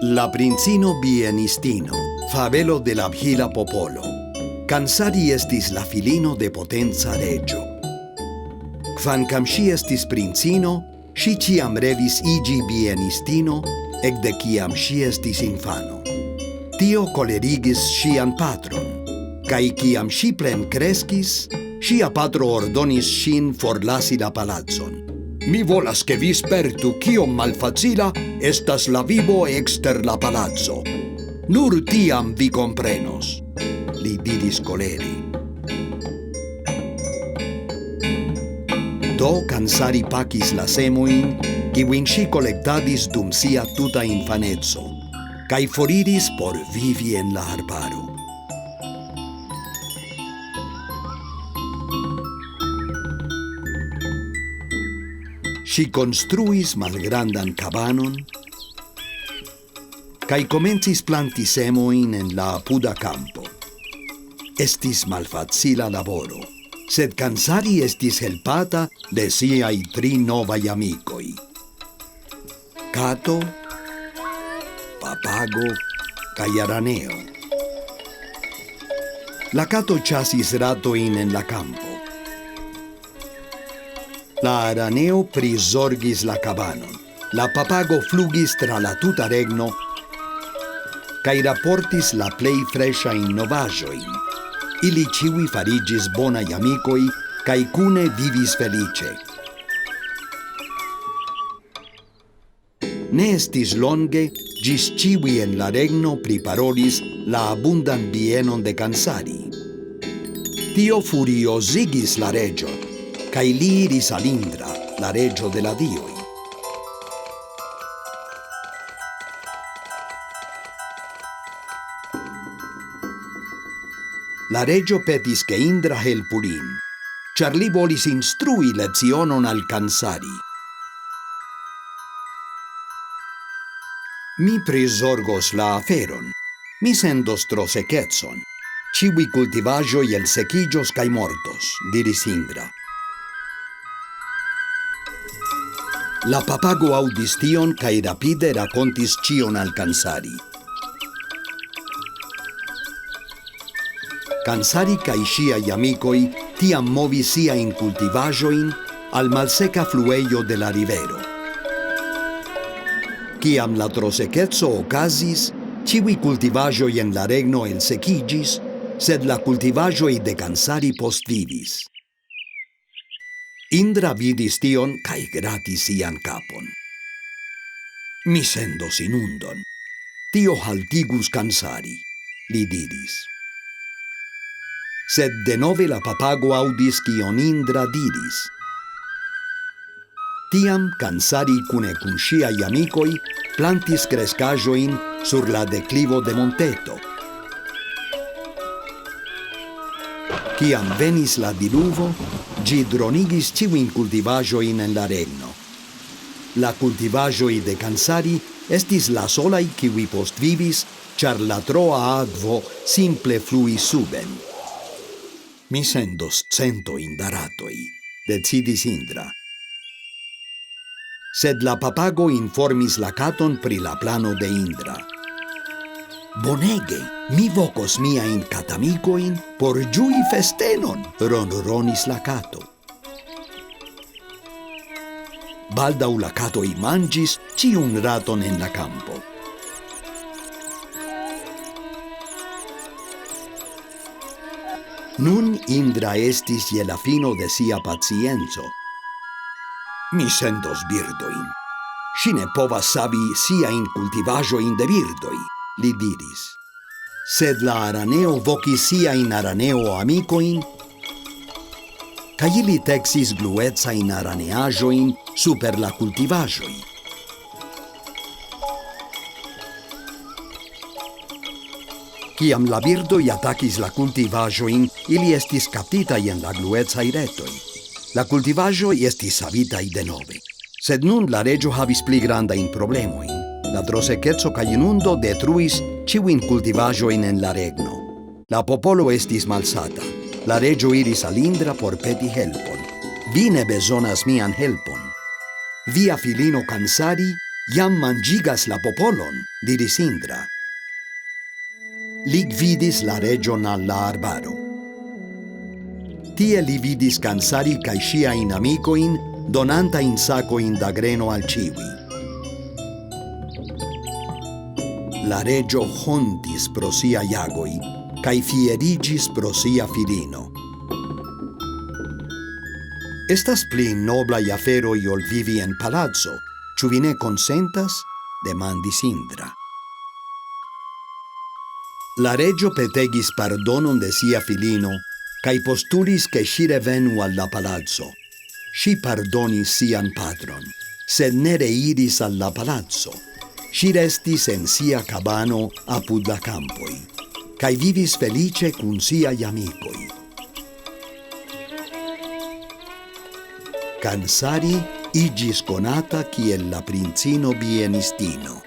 La princino bienistino, fabelo de la bhila popolo. Cansari estis la filino de potenza regio. Kvankam ŝi estis princino, ŝi ĉiam revis iĝi bienistino, ekde kiam ŝi estis infano. Tio kolerigis ŝian patron, kaj kiam ŝi plenkreskis, ŝia patro ordonis ŝin forlasi la palacon. Mi volas ke vi spertu kiom malfacila estas la vivo ekster la palaco. Nur tiam vi komprenos, li diris koleri. Do Cansari pakis la semojn, kiujn ŝi kolektadis dum sia tuta infaneco, kaj foriris por vivi en la arbaro. Ŝi konstruis malgrandan kabanon kaj komencis planti semojn en la apuda kampo. Estis malfacila laboro, sed Cansari estis helpata de siaj 3 novaj amikoj: Kato, Papago kaj araneo. La kato ĉasis ratojn en la kampo. La araneo prizorgis la kabanon. La papago flugis tra la tuta regno kaj raportis la plej freŝajn novaĵojn. Ili ĉiuj fariĝis bonaj amikoj kaj kune vivis feliĉe. Ne estis longe ĝis ĉiuj en la regno priparolis la abundan bienon de Cansari. Tio furiozigis la reĝon, kaj li iris al Indra, la reĝo de la dioj. La reĝo petis ke Indra helpu lin, ĉar li volis instrui lecionon al Cansari. Mi prizorgos la aferon. Mi sendos trosekecon. Ĉiuj kultivaĵoj elsekiĝos kaj mortos, diris Indra. La papago aŭdis tion kaj rapide rakontis ĉion al Cansari. Cansari kaj ŝiaj amikoj tiam movis siajn kultivaĵojn al malseka fluejo de la rivero. Kiam la trosekeco okazis, ĉiuj kultivaĵoj en la regno elsekiĝis, sed la kultivaĵoj de Cansari postvivis. Indra vidis tion kaj gratis sian kapon. Mi sendos inundon. Tio haltigus Cansari, li diris. Sed denove la papago aŭdis kion Indra diris. Tiam Cansari kune kun ŝiaj amikoj plantis kreskaĵojn sur la deklivo de monteto. Kiam venis la diluvo, ĝi dronigis ĉiujn kultivaĵojn en la regno. La kultivaĵoj de Cansari estis la solaj kiuj postvivis, ĉar la troa akvo simple fluis suben. Mi sendos centojn da ratoj, decidis Indra. Sed la papago informis la katon pri la plano de Indra. Bonege, mi vokos miajn katamikojn por ĝui festenon, ronronis la kato. Baldaŭ la katoj manĝis ĉiun raton en la kampo. Nun Indra estis je la fino de sia pacienco. Mi sendos birdojn. Ŝi ne povas savi siajn kultivaĵojn de birdoj, li diris. Sed la araneo vokis siajn araneo-amikojn, kaj ili teksis bluecajn araneaĵojn super la kultivaĵoj. Kiam la birdoj atakis la kultivaĵojn, ili estis kaptitaj en la bluecaj retoj. La kultivaĵoj estis savitaj denove. Sed nun la reĝo havis pli grandajn problemojn. La trosekeco kaj inundo detruis ĉiujn kultivaĵojn en la regno. La popolo estis malsata. La reĝo iris al Indra por peti helpon. Vi ne bezonas mian helpon. Via filino Cansari Jam mangigas la popolon, diris Indra. Li gvidis la region alla arbaro. Tie li vidis Kansari kaj ŝiajn amikojn donantajn sakojn da greno al ĉiuj. La regio hontis pro sia jagoj kaj fieriĝis pro sia filino. Estas pli noblaj aferoj ol vivi en palazzo. Ĉu vi ne konsentas? Demandis Indra. La regio petegis pardonon de sia filino kaj postulis ke ŝi revenu al la palazzo. Ŝi pardonis sian patron, sed ne reiris al la palazzo. Ŝi restis en sia cabano apud la campoj kaj vivis felice kun siaj amikoj. Kansari iĝis konata kiel la princino bienistino.